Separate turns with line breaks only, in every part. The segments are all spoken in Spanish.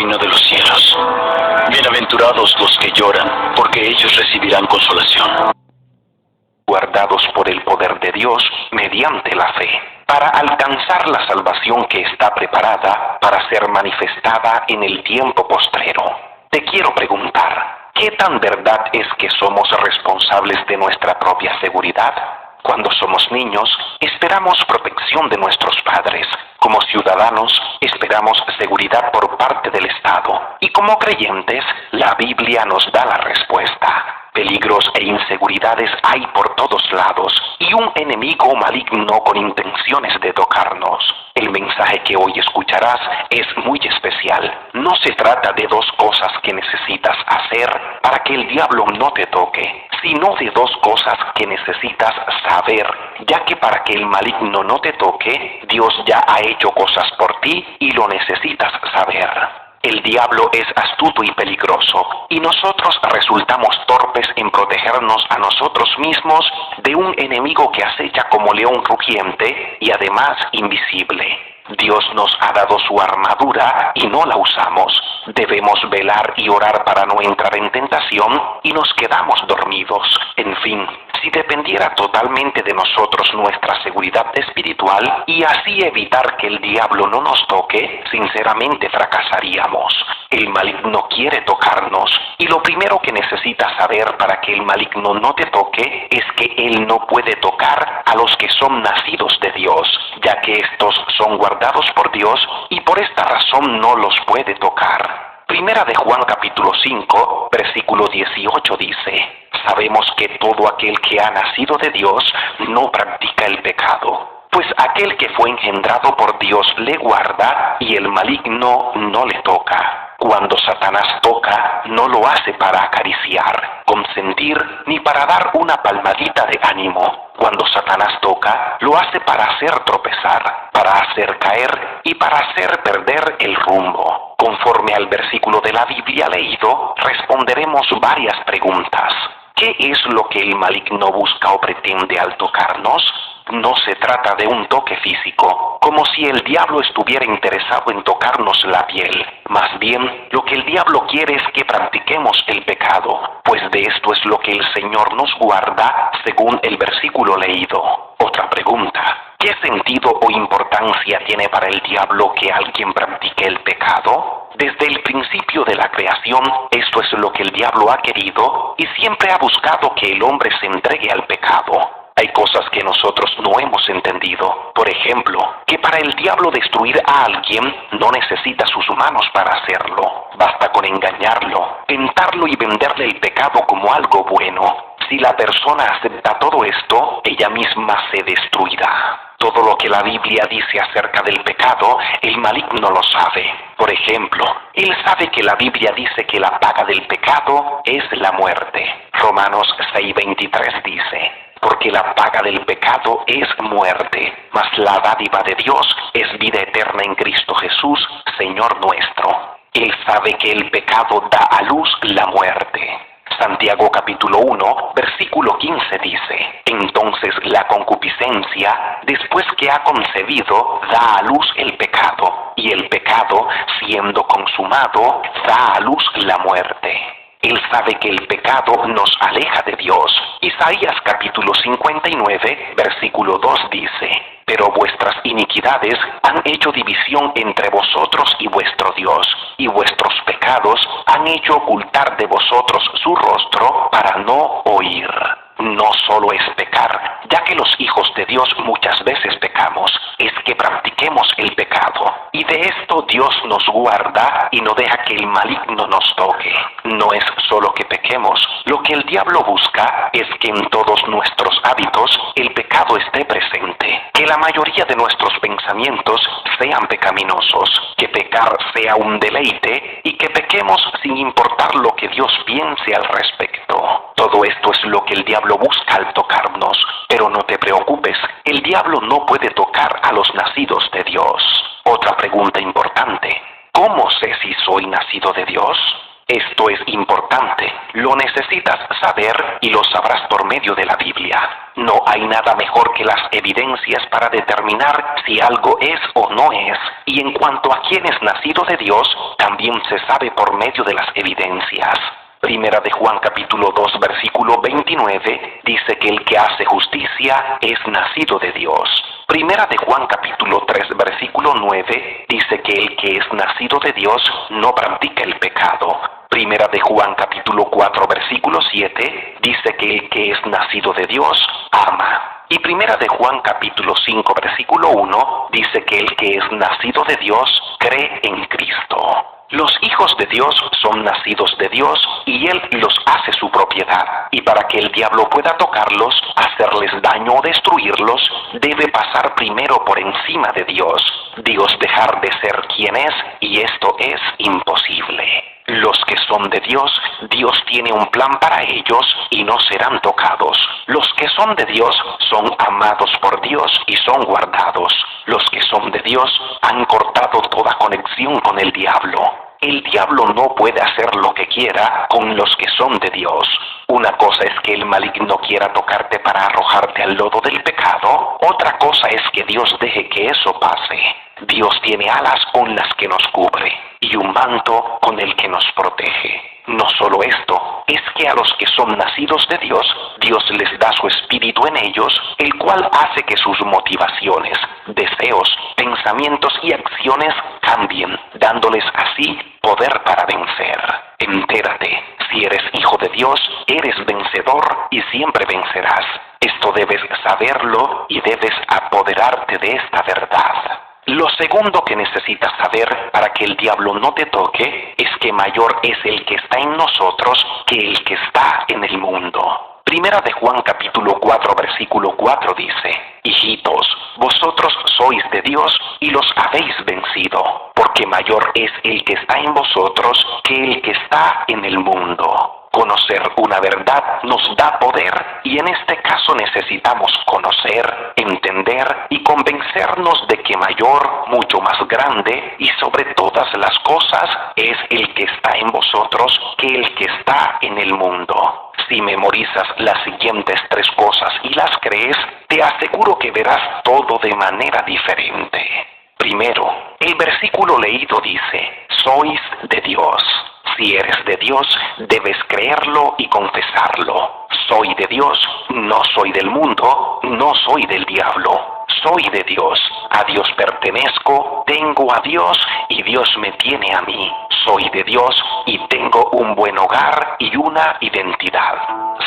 reino de los cielos. Bienaventurados los que lloran, porque ellos recibirán consolación.
Guardados por el poder de Dios mediante la fe, para alcanzar la salvación que está preparada para ser manifestada en el tiempo postrero. Te quiero preguntar, ¿qué tan verdad es que somos responsables de nuestra propia seguridad? Cuando somos niños, esperamos protección de nuestros padres. Como ciudadanos, esperamos seguridad por parte del Estado. Y como creyentes, la Biblia nos da la respuesta. Peligros e inseguridades hay por todos lados, y un enemigo maligno con intenciones de tocarnos. El mensaje que hoy escucharás es muy especial. No se trata de dos cosas que necesitas hacer para que el diablo no te toque, sino de dos cosas que necesitas saber, ya que para que el maligno no te toque, Dios ya ha hecho cosas por ti y lo necesitas saber. El diablo es astuto y peligroso, y nosotros resultamos torpes en protegernos a nosotros mismos de un enemigo que acecha como león rugiente y además invisible. Dios nos ha dado su armadura y no la usamos. Debemos velar y orar para no entrar en tentación y nos quedamos dormidos. En fin, si dependiera totalmente de nosotros nuestra seguridad espiritual y así evitar que el diablo no nos toque, sinceramente fracasaríamos. El maligno quiere tocarnos y lo primero que necesitas saber para que el maligno no te toque es que él no puede tocar a los que son nacidos de Dios, ya que estos son guardados por Dios y por esta razón no los puede tocar. Primera de Juan capítulo 5, versículo 18 dice: sabemos que todo aquel que ha nacido de Dios no practica el pecado, pues aquel que fue engendrado por Dios le guarda y el maligno no le toca. Cuando Satanás toca, no lo hace para acariciar, consentir, ni para dar una palmadita de ánimo. Cuando Satanás toca, lo hace para hacer tropezar, para hacer caer y para hacer perder el rumbo. Conforme al versículo de la Biblia leído, responderemos varias preguntas. ¿Qué es lo que el maligno busca o pretende al tocarnos? No se trata de un toque físico, como si el diablo estuviera interesado en tocarnos la piel. Más bien, lo que el diablo quiere es que practiquemos el pecado, pues de esto es lo que el Señor nos guarda, según el versículo leído. Otra pregunta: ¿qué sentido o importancia tiene para el diablo que alguien practique el pecado? Desde el principio de la creación, esto es lo que el diablo ha querido y siempre ha buscado que el hombre se entregue al pecado. Hay cosas que nosotros no hemos entendido. Por ejemplo, que para el diablo destruir a alguien no necesita sus manos para hacerlo. Basta con engañarlo, tentarlo y venderle el pecado como algo bueno. Si la persona acepta todo esto, ella misma se destruirá. Todo lo que la Biblia dice acerca del pecado, el maligno lo sabe. Por ejemplo, él sabe que la Biblia dice que la paga del pecado es la muerte. Romanos 6:23 dice: porque la paga del pecado es muerte, mas la dádiva de Dios es vida eterna en Cristo Jesús, Señor nuestro. Él sabe que el pecado da a luz la muerte. Santiago capítulo 1, versículo 15 dice: entonces la concupiscencia, después que ha concebido, da a luz el pecado, y el pecado, siendo consumado, da a luz la muerte. Él sabe que el pecado nos aleja de Dios. Isaías capítulo 59, versículo 2 dice: pero vuestras iniquidades han hecho división entre vosotros y vuestro Dios, y vuestros pecados han hecho ocultar de vosotros su rostro para no oír. No solo es pecar, ya que los hijos de Dios muchas veces pecamos, es que practiquemos el pecado. Y de esto Dios nos guarda y no deja que el maligno nos toque. No es solo que pequemos, lo que el diablo busca es que en todos nuestros hábitos el pecado esté presente, que la mayoría de nuestros pensamientos sean pecaminosos, que pecar sea un deleite y que pequemos sin importar lo que Dios piense al respecto. Todo esto es lo que el diablo busca al tocarnos, pero no te preocupes, el diablo no puede tocar a los nacidos de Dios. Otra pregunta importante: ¿cómo sé si soy nacido de Dios? Esto es importante, lo necesitas saber y lo sabrás por medio de la Biblia. No hay nada mejor que las evidencias para determinar si algo es o no es. Y en cuanto a quién es nacido de Dios, también se sabe por medio de las evidencias. Primera de Juan capítulo 2 versículo 29 dice que el que hace justicia es nacido de Dios. Primera de Juan capítulo 3 versículo 9 dice que el que es nacido de Dios no practica el pecado. Primera de Juan capítulo 4 versículo 7 dice que el que es nacido de Dios ama. Y Primera de Juan capítulo 5 versículo 1 dice que el que es nacido de Dios cree en Cristo. Los hijos de Dios son nacidos de Dios y Él los hace su propiedad. Y para que el diablo pueda tocarlos, hacerles daño o destruirlos, debe pasar primero por encima de Dios. Dios dejar de ser quien es, y esto es imposible. Los que son de Dios, Dios tiene un plan para ellos y no serán tocados. Los que son de Dios son amados por Dios y son guardados. Los que son de Dios han cortado toda conexión con el diablo. El diablo no puede hacer lo que quiera con los que son de Dios. Una cosa es que el maligno quiera tocarte para arrojarte al lodo del pecado. Otra cosa es que Dios deje que eso pase. Dios tiene alas con las que nos cubre y un manto con el que nos protege. No solo esto, es que a los que son nacidos de Dios, Dios les da su espíritu en ellos, el cual hace que sus motivaciones, deseos, pensamientos y acciones cambien, dándoles así poder para vencer. Entérate, si eres hijo de Dios, eres vencedor y siempre vencerás. Esto debes saberlo y debes apoderarte de esta verdad. Lo segundo que necesitas saber para que el diablo no te toque es que mayor es el que está en nosotros que el que está en el mundo. Primera de Juan capítulo 4 versículo 4 dice: Hijitos, vosotros sois de Dios y los habéis vencido, porque mayor es el que está en vosotros que el que está en el mundo. Conocer una verdad nos da poder y en este caso necesitamos conocer, entender y convencernos de que mayor, mucho más grande y sobre todas las cosas es el que está en vosotros que el que está en el mundo. Si memorizas las siguientes tres cosas y las crees, te aseguro que verás todo de manera diferente. Primero, el versículo leído dice: sois de Dios. Si eres de Dios, debes creerlo y confesarlo. Soy de Dios, no soy del mundo, no soy del diablo. Soy de Dios, a Dios pertenezco, tengo a Dios y Dios me tiene a mí. Soy de Dios y tengo un buen hogar y una identidad.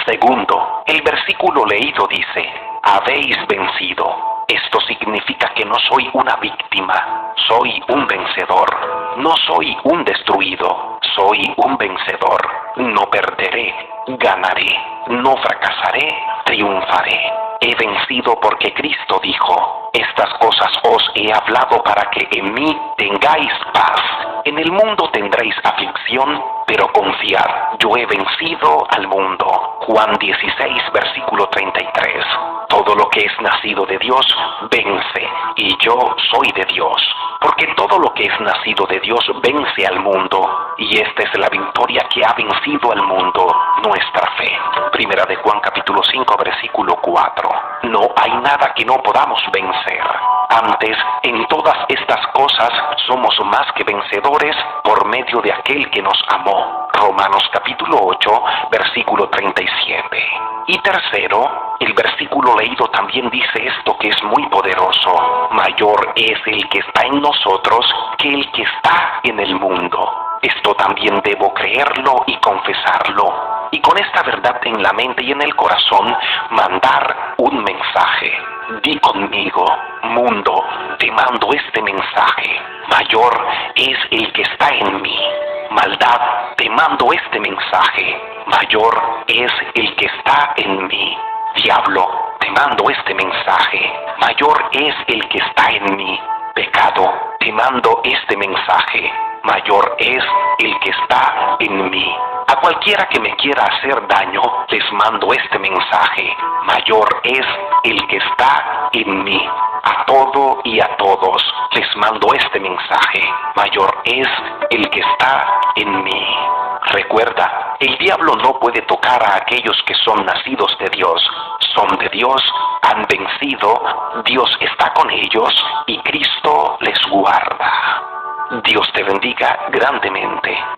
Segundo, el versículo leído dice: habéis vencido. Esto significa que no soy una víctima, soy un vencedor. No soy un destruido, soy un vencedor. No perderé, ganaré. No fracasaré, triunfaré. He vencido porque Cristo dijo: estas cosas os he hablado para que en mí tengáis paz. En el mundo tendréis aflicción, pero confiad, yo he vencido al mundo. Juan 16, versículo 33. Todo lo que es nacido de Dios vence, y yo soy de Dios. Porque todo lo que es nacido de Dios vence al mundo, y esta es la victoria que ha vencido al mundo, nuestra fe. Primera de Juan capítulo 5, versículo 4. No hay nada que no podamos vencer. Antes, en todas estas cosas, somos más que vencedores por medio de aquel que nos amó. Romanos capítulo 8, versículo 37. Y tercero, el versículo leído también dice esto que es muy poderoso: mayor es el que está en nosotros que el que está en el mundo. Esto también debo creerlo y confesarlo, y con esta verdad en la mente y en el corazón, mandar un mensaje. Di conmigo: mundo, te mando este mensaje. Mayor es el que está en mí. Maldad, te mando este mensaje. Mayor es el que está en mí. Diablo, te mando este mensaje. Mayor es el que está en mí. Pecado, te mando este mensaje. Mayor es el que está en mí. A cualquiera que me quiera hacer daño, les mando este mensaje: mayor es el que está en mí. A todo y a todos les mando este mensaje: mayor es el que está en mí. Recuerda, el diablo no puede tocar a aquellos que son nacidos de Dios. Son de Dios, han vencido, Dios está con ellos y Cristo les guarda. Dios te bendiga grandemente.